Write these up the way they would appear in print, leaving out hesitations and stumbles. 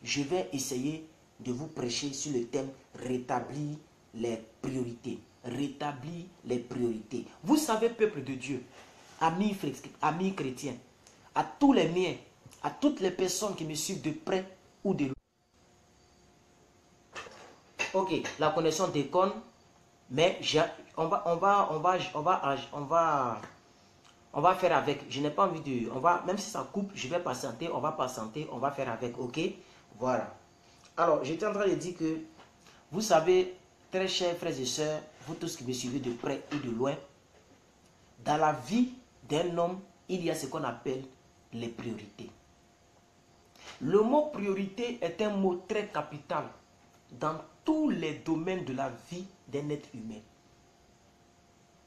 je vais essayer de vous prêcher sur le thème rétablir les priorités. Rétablir les priorités. Vous savez, peuple de Dieu, amis chrétiens, à tous les miens, à toutes les personnes qui me suivent de près ou de loin. Ok, la connexion déconne, mais on va faire avec. Je n'ai pas envie de... même si ça coupe, je vais patienter, on va patienter, on va faire avec, ok? Voilà. Alors, j'étais en train de dire que, vous savez, très chers frères et sœurs, vous tous qui me suivez de près ou de loin, dans la vie d'un homme, il y a ce qu'on appelle les priorités. Le mot priorité est un mot très capital dans tous les domaines de la vie d'un être humain.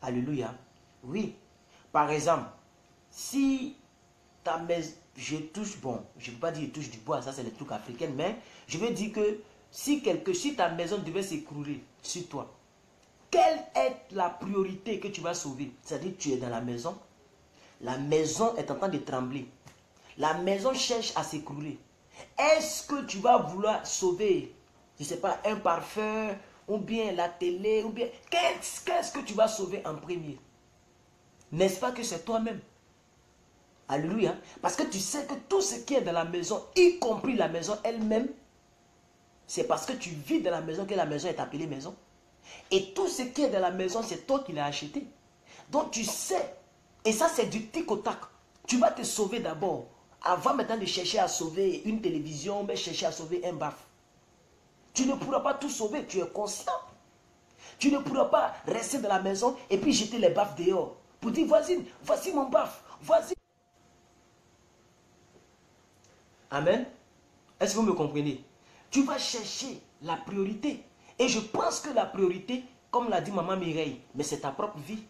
Alléluia. Oui. Par exemple, si ta maison, je touche, bon, je ne peux pas dire je touche du bois, ça c'est les trucs africains, mais je veux dire que si ta maison devait s'écrouler sur toi, quelle est la priorité que tu vas sauver? C'est-à-dire que tu es dans la maison est en train de trembler, la maison cherche à s'écrouler. Est-ce que tu vas vouloir sauver, je ne sais pas, un parfum, ou bien la télé, ou bien... Qu'est-ce que tu vas sauver en premier? N'est-ce pas que c'est toi-même? Alléluia. Parce que tu sais que tout ce qui est dans la maison, y compris la maison elle-même, c'est parce que tu vis dans la maison que la maison est appelée maison. Et tout ce qui est dans la maison, c'est toi qui l'as acheté. Donc tu sais, et ça c'est du tic au tac. Tu vas te sauver d'abord. Avant maintenant de chercher à sauver une télévision, mais chercher à sauver un baf. Tu ne pourras pas tout sauver, tu es conscient. Tu ne pourras pas rester dans la maison et puis jeter les baffes dehors. Pour dire, voisine, voici mon baf, voici. Amen. Est-ce que vous me comprenez? Tu vas chercher la priorité. Et je pense que la priorité, comme l'a dit maman Mireille, mais c'est ta propre vie.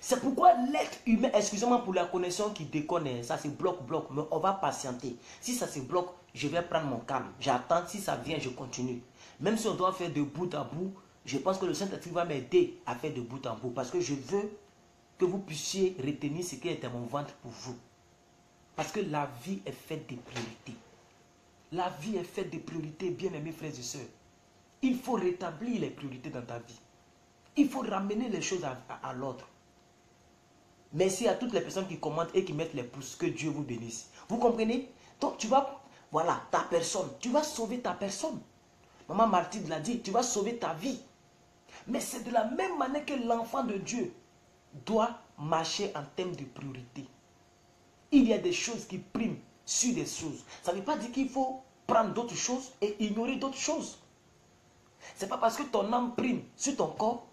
C'est pourquoi l'être humain, excusez-moi pour la connexion qui déconne, ça se bloque, mais on va patienter. Si ça se bloque, je vais prendre mon calme. J'attends, si ça vient, je continue. Même si on doit faire de bout à bout, je pense que le Saint-Esprit va m'aider à faire de bout en bout. Parce que je veux que vous puissiez retenir ce qui est dans mon ventre pour vous. Parce que la vie est faite de priorités. La vie est faite de priorités, bien-aimés frères et sœurs. Il faut rétablir les priorités dans ta vie. Il faut ramener les choses à l'ordre. Merci à toutes les personnes qui commentent et qui mettent les pouces. Que Dieu vous bénisse. Vous comprenez? Donc tu vas, voilà, ta personne. Tu vas sauver ta personne. Maman Martine l'a dit, tu vas sauver ta vie. Mais c'est de la même manière que l'enfant de Dieu doit marcher en termes de priorité. Il y a des choses qui priment sur des choses. Ça ne veut pas dire qu'il faut prendre d'autres choses et ignorer d'autres choses. Ce n'est pas parce que ton âme prime sur ton corps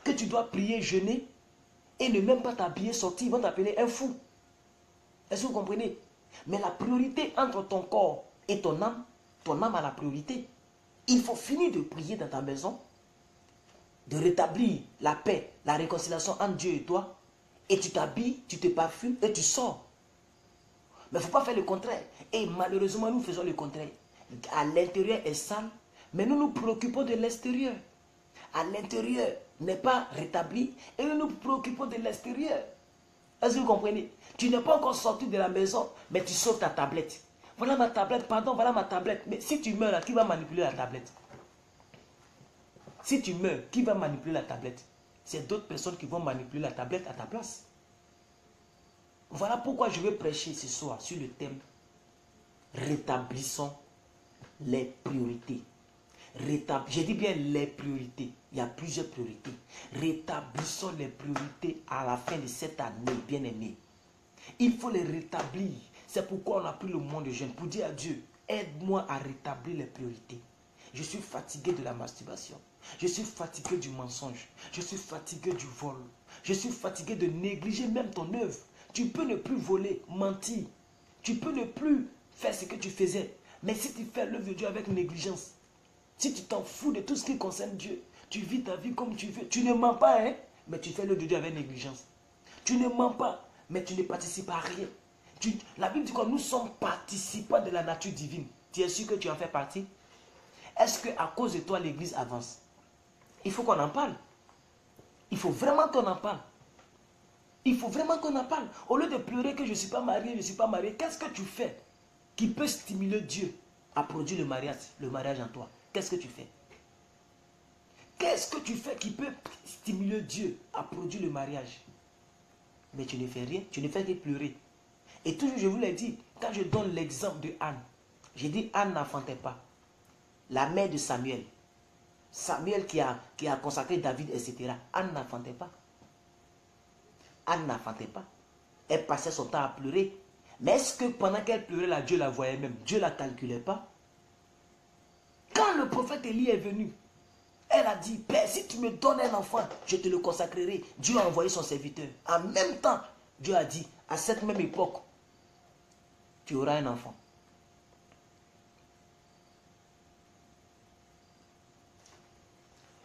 que tu dois prier, jeûner et ne même pas t'habiller, sortir. Ils vont t'appeler un fou. Est-ce que vous comprenez? Mais la priorité entre ton corps et ton âme a la priorité. Il faut finir de prier dans ta maison, de rétablir la paix, la réconciliation entre Dieu et toi, et tu t'habilles, tu te parfumes et tu sors. Mais il ne faut pas faire le contraire. Et malheureusement, nous faisons le contraire. À l'intérieur est sale, mais nous nous préoccupons de l'extérieur. À l'intérieur n'est pas rétabli et nous nous préoccupons de l'extérieur. Est-ce que vous comprenez? Tu n'es pas encore sorti de la maison, mais tu sauves ta tablette. Voilà ma tablette, pardon, voilà ma tablette. Mais si tu meurs là, qui va manipuler la tablette? Si tu meurs, qui va manipuler la tablette? C'est d'autres personnes qui vont manipuler la tablette à ta place. Voilà pourquoi je vais prêcher ce soir sur le thème rétablissons les priorités. Je dis bien les priorités. Il y a plusieurs priorités. Rétablissons les priorités à la fin de cette année, bien-aimés. Il faut les rétablir. C'est pourquoi on a pris le moment de jeûne pour dire à Dieu, aide-moi à rétablir les priorités. Je suis fatigué de la masturbation. Je suis fatigué du mensonge. Je suis fatigué du vol. Je suis fatigué de négliger même ton œuvre. Tu peux ne plus voler, mentir. Tu peux ne plus faire ce que tu faisais. Mais si tu fais l'œuvre de Dieu avec négligence, si tu t'en fous de tout ce qui concerne Dieu, tu vis ta vie comme tu veux. Tu ne mens pas, hein, mais tu fais l'œuvre de Dieu avec négligence. Tu ne mens pas, mais tu ne participes à rien. La Bible dit que nous sommes participants de la nature divine. Tu es sûr que tu en fais partie? Est-ce qu'à cause de toi, l'église avance? Il faut qu'on en parle. Il faut vraiment qu'on en parle. Il faut vraiment qu'on en parle. Au lieu de pleurer que je ne suis pas marié, qu'est-ce que tu fais? qui peut stimuler Dieu à produire le mariage en toi, qu'est-ce que tu fais? Qu'est-ce que tu fais qui peut stimuler Dieu à produire le mariage? Mais tu ne fais rien, tu ne fais que pleurer. Et toujours, je vous l'ai dit, quand je donne l'exemple de Anne, j'ai dit Anne n'enfantait pas. La mère de Samuel. Samuel qui a consacré David, etc. Anne n'enfantait pas. Anne n'enfantait pas. Elle passait son temps à pleurer. Mais est-ce que pendant qu'elle pleurait, là, Dieu la voyait même? Dieu ne la calculait pas. Quand le prophète Élie est venu, elle a dit, Père, si tu me donnes un enfant, je te le consacrerai. Dieu a envoyé son serviteur. En même temps, Dieu a dit, à cette même époque, tu auras un enfant.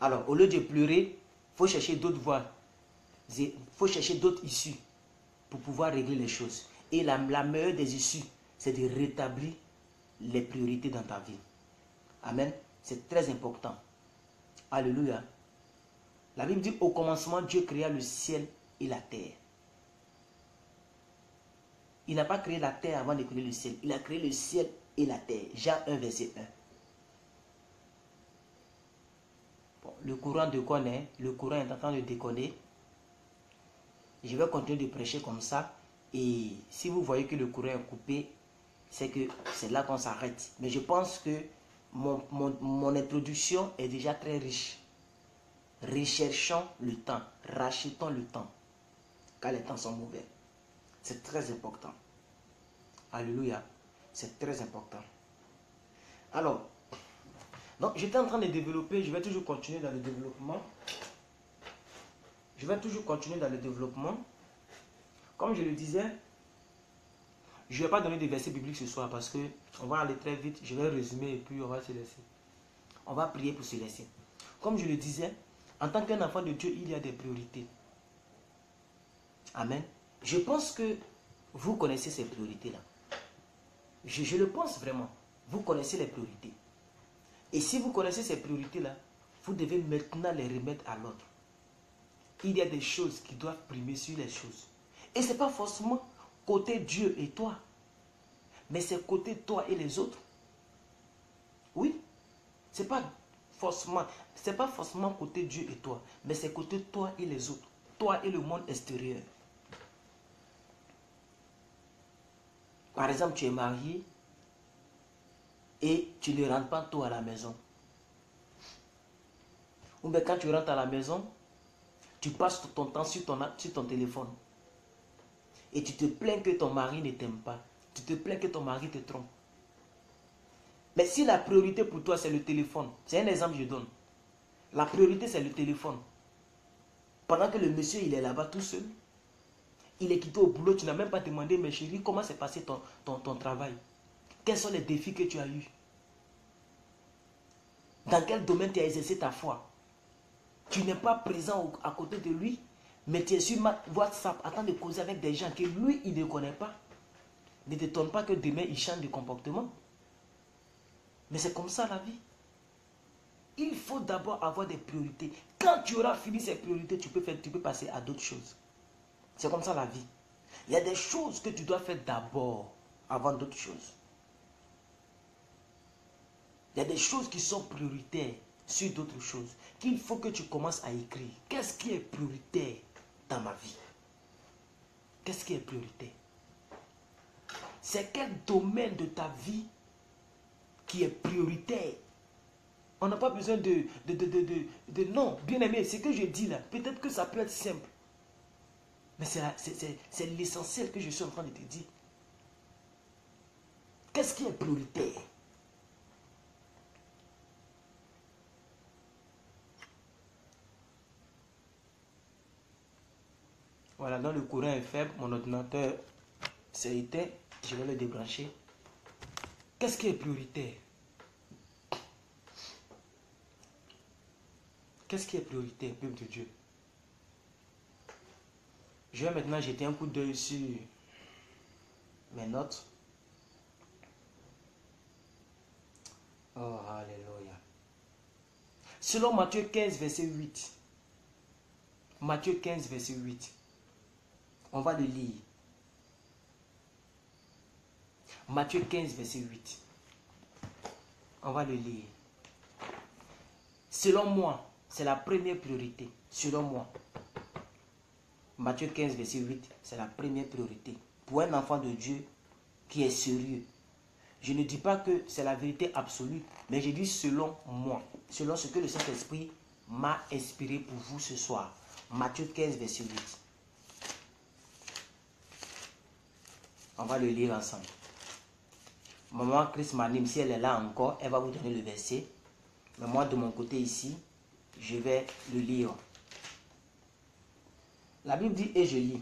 Alors, au lieu de pleurer, il faut chercher d'autres voies. Il faut chercher d'autres issues pour pouvoir régler les choses. Et la meilleure des issues, c'est de rétablir les priorités dans ta vie. Amen. C'est très important. Alléluia. La Bible dit, au commencement, Dieu créa le ciel et la terre. Il n'a pas créé la terre avant de créer le ciel. Il a créé le ciel et la terre. Jean 1, verset 1. Bon, le courant déconne. Le courant est en train de déconner. Je vais continuer de prêcher comme ça. Et si vous voyez que le courant est coupé, c'est que c'est là qu'on s'arrête. Mais je pense que mon introduction est déjà très riche. Recherchons le temps. Rachetons le temps. Car les temps sont mauvais. C'est très important. Alléluia. C'est très important. Alors, donc j'étais en train de développer. Je vais toujours continuer dans le développement. Je vais toujours continuer dans le développement. Comme je le disais, je ne vais pas donner des versets bibliques ce soir parce qu'on va aller très vite. Je vais résumer et puis on va se laisser. On va prier pour se laisser. Comme je le disais, en tant qu'un enfant de Dieu, il y a des priorités. Amen. Je pense que vous connaissez ces priorités-là. Je le pense vraiment. Vous connaissez les priorités. Et si vous connaissez ces priorités-là, vous devez maintenant les remettre à l'ordre. Il y a des choses qui doivent primer sur les choses. Et ce n'est pas forcément côté Dieu et toi. Mais c'est côté toi et les autres. Oui. Ce n'est pas forcément côté Dieu et toi. Mais c'est côté toi et les autres. Toi et le monde extérieur. Par exemple, tu es marié et tu ne rentres pas tôt à la maison. Ou bien quand tu rentres à la maison, tu passes ton temps sur ton téléphone. Et tu te plains que ton mari ne t'aime pas. Tu te plains que ton mari te trompe. Mais si la priorité pour toi c'est le téléphone, c'est un exemple que je donne. La priorité c'est le téléphone. Pendant que le monsieur il est là-bas tout seul, il est quitté au boulot, tu n'as même pas demandé, mais chérie, comment s'est passé ton travail? Quels sont les défis que tu as eus? Dans quel domaine tu as exercé ta foi? Tu n'es pas présent à côté de lui, mais tu es sur WhatsApp en train de causer avec des gens que lui, il ne connaît pas. Ne t'étonne pas que demain, il change de comportement. Mais c'est comme ça la vie. Il faut d'abord avoir des priorités. Quand tu auras fini ces priorités, tu peux passer à d'autres choses. C'est comme ça la vie. Il y a des choses que tu dois faire d'abord avant d'autres choses. Il y a des choses qui sont prioritaires sur d'autres choses. Qu'il faut que tu commences à écrire. Qu'est-ce qui est prioritaire dans ma vie? Qu'est-ce qui est prioritaire? C'est quel domaine de ta vie qui est prioritaire? On n'a pas besoin de non, bien aimé, ce que je dis là, peut-être que ça peut être simple. Mais c'est l'essentiel que je suis en train de te dire. Qu'est-ce qui est prioritaire? Voilà, dans le courant est faible, mon ordinateur s'est éteint, je vais le débrancher. Qu'est-ce qui est prioritaire? Qu'est-ce qui est prioritaire, peuple de Dieu? Je vais maintenant jeter un coup d'œil sur mes notes. Oh, alléluia. Selon Matthieu 15, verset 8. Matthieu 15, verset 8. On va le lire. Matthieu 15, verset 8. On va le lire. Selon moi, c'est la première priorité. Selon moi. Matthieu 15, verset 8, c'est la première priorité. Pour un enfant de Dieu qui est sérieux. Je ne dis pas que c'est la vérité absolue, mais je dis selon moi. Selon ce que le Saint-Esprit m'a inspiré pour vous ce soir. Matthieu 15, verset 8. On va le lire ensemble. Maman Chris m'anime, si elle est là encore, elle va vous donner le verset. Mais moi, de mon côté ici, je vais le lire. La Bible dit, et je lis.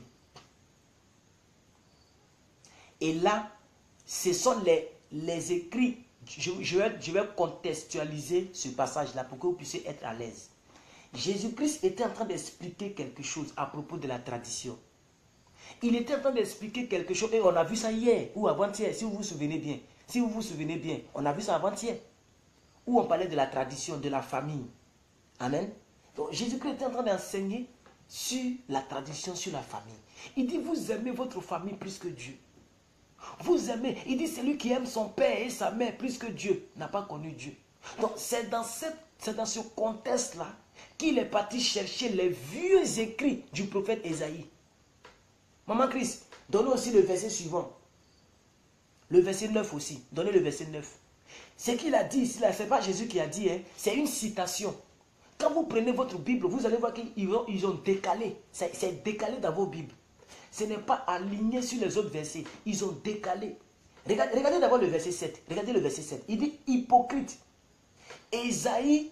Et là, ce sont les écrits. Je vais contextualiser ce passage-là pour que vous puissiez être à l'aise. Jésus-Christ était en train d'expliquer quelque chose à propos de la tradition. Il était en train d'expliquer quelque chose, et on a vu ça hier ou avant-hier, si vous vous souvenez bien. Si vous vous souvenez bien, on a vu ça avant-hier. Où on parlait de la tradition, de la famille. Amen. Donc Jésus-Christ était en train d'enseigner sur la tradition, sur la famille. Il dit, vous aimez votre famille plus que Dieu. Vous aimez. Il dit, celui qui aime son père et sa mère plus que Dieu n'a pas connu Dieu. Donc c'est dans ce contexte-là qu'il est parti chercher les vieux écrits du prophète Ésaïe. Maman Chris, donnez aussi le verset suivant. Le verset 9 aussi. Donnez le verset 9. Ce qu'il a dit ici, ce n'est pas Jésus qui a dit, hein, c'est une citation. Quand vous prenez votre Bible, vous allez voir qu'ils ont décalé. C'est décalé dans vos Bibles. Ce n'est pas aligné sur les autres versets. Ils ont décalé. Regardez d'abord le verset 7. Regardez le verset 7. Il dit, hypocrite. Ésaïe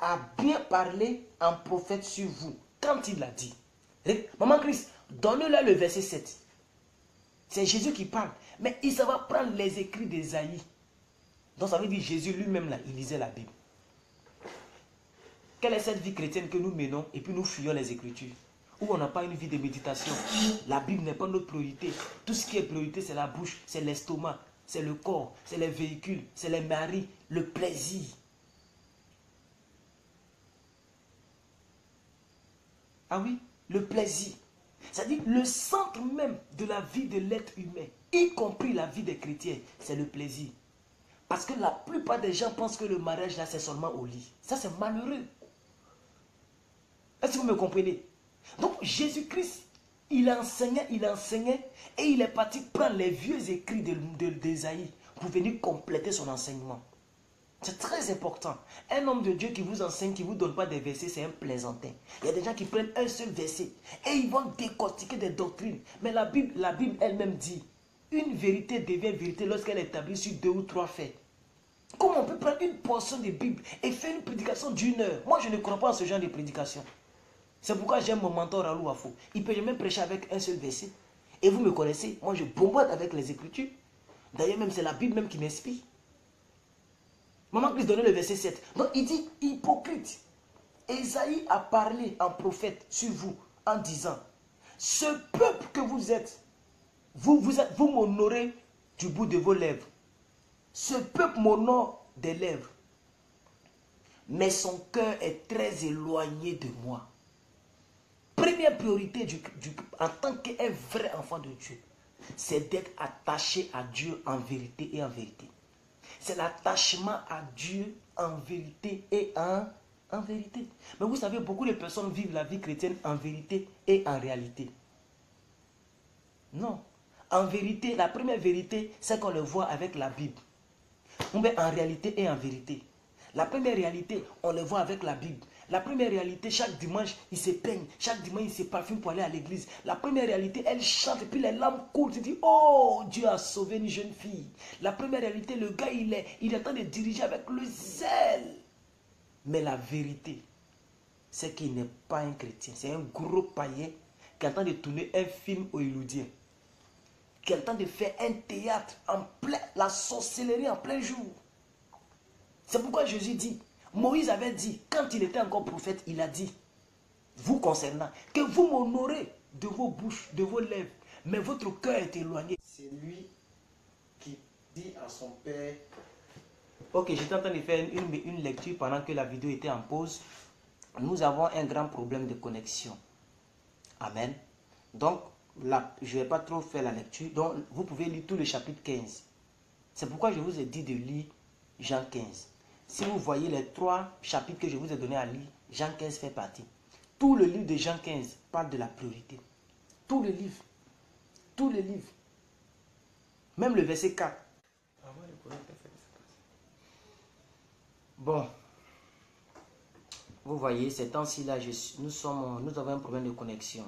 a bien parlé en prophète sur vous. Quand il l'a dit. Maman Christ, donne-leur le verset 7. C'est Jésus qui parle. Mais il va prendre les écrits d'Ésaïe. Donc ça veut dire Jésus lui-même, là, il lisait la Bible. Quelle est cette vie chrétienne que nous menons et puis nous fuyons les Écritures? Où on n'a pas une vie de méditation. La Bible n'est pas notre priorité. Tout ce qui est priorité, c'est la bouche, c'est l'estomac, c'est le corps, c'est les véhicules, c'est les maris, le plaisir. Ah oui, le plaisir. C'est-à-dire le centre même de la vie de l'être humain, y compris la vie des chrétiens, c'est le plaisir. Parce que la plupart des gens pensent que le mariage, là, c'est seulement au lit. Ça, c'est malheureux. Est-ce que vous me comprenez? Donc, Jésus-Christ, il enseignait, et il est parti prendre les vieux écrits d'Ésaïe pour venir compléter son enseignement. C'est très important. Un homme de Dieu qui vous enseigne, qui ne vous donne pas des versets, c'est un plaisantin. Il y a des gens qui prennent un seul verset et ils vont décortiquer des doctrines. Mais la Bible elle-même dit, une vérité devient vérité lorsqu'elle est établie sur 2 ou 3 faits. Comment on peut prendre une portion de Bible et faire une prédication d'1 heure? Moi, je ne crois pas en ce genre de prédication. C'est pourquoi j'aime mon mentor Ralou Afo. Il peut même prêcher avec un seul verset. Et vous me connaissez, moi je bombarde avec les Écritures. D'ailleurs, même c'est la Bible même qui m'inspire. Maman Christ donnait le verset 7. Donc il dit, hypocrite. Ésaïe a parlé en prophète sur vous en disant, ce peuple que vous êtes, vous m'honorez du bout de vos lèvres. Ce peuple m'honore des lèvres. Mais son cœur est très éloigné de moi. Première priorité en tant qu'un vrai enfant de Dieu, c'est d'être attaché à Dieu en vérité et en vérité. C'est l'attachement à Dieu en vérité et en vérité. Mais vous savez, beaucoup de personnes vivent la vie chrétienne en vérité et en réalité. Non. En vérité, la première vérité, c'est qu'on le voit avec la Bible. On met en réalité et en vérité. La première réalité, on le voit avec la Bible. La première réalité, chaque dimanche, il se peigne. Chaque dimanche, il se parfume pour aller à l'église. La première réalité, elle chante et puis les larmes coulent. Il dit, oh, Dieu a sauvé une jeune fille. La première réalité, le gars, il est en train de diriger avec le zèle. Mais la vérité, c'est qu'il n'est pas un chrétien. C'est un gros païen qui est en train de tourner un film hollywoodien. Qui est en train de faire un théâtre en plein, la sorcellerie en plein jour. C'est pourquoi Jésus dit, Moïse avait dit, quand il était encore prophète, il a dit, vous concernant, que vous m'honorez de vos bouches, de vos lèvres, mais votre cœur est éloigné. C'est lui qui dit à son père... Ok, j'étais en train de faire une lecture pendant que la vidéo était en pause. Nous avons un grand problème de connexion. Amen. Donc, là, je ne vais pas trop faire la lecture. Donc, vous pouvez lire tout le chapitre 15. C'est pourquoi je vous ai dit de lire Jean 15. Si vous voyez les 3 chapitres que je vous ai donnés à lire, Jean 15 fait partie. Tout le livre de Jean 15 parle de la priorité. Tout le livre. Tout le livre. Même le verset 4. Bon. Vous voyez, ces temps-ci là, nous avons un problème de connexion.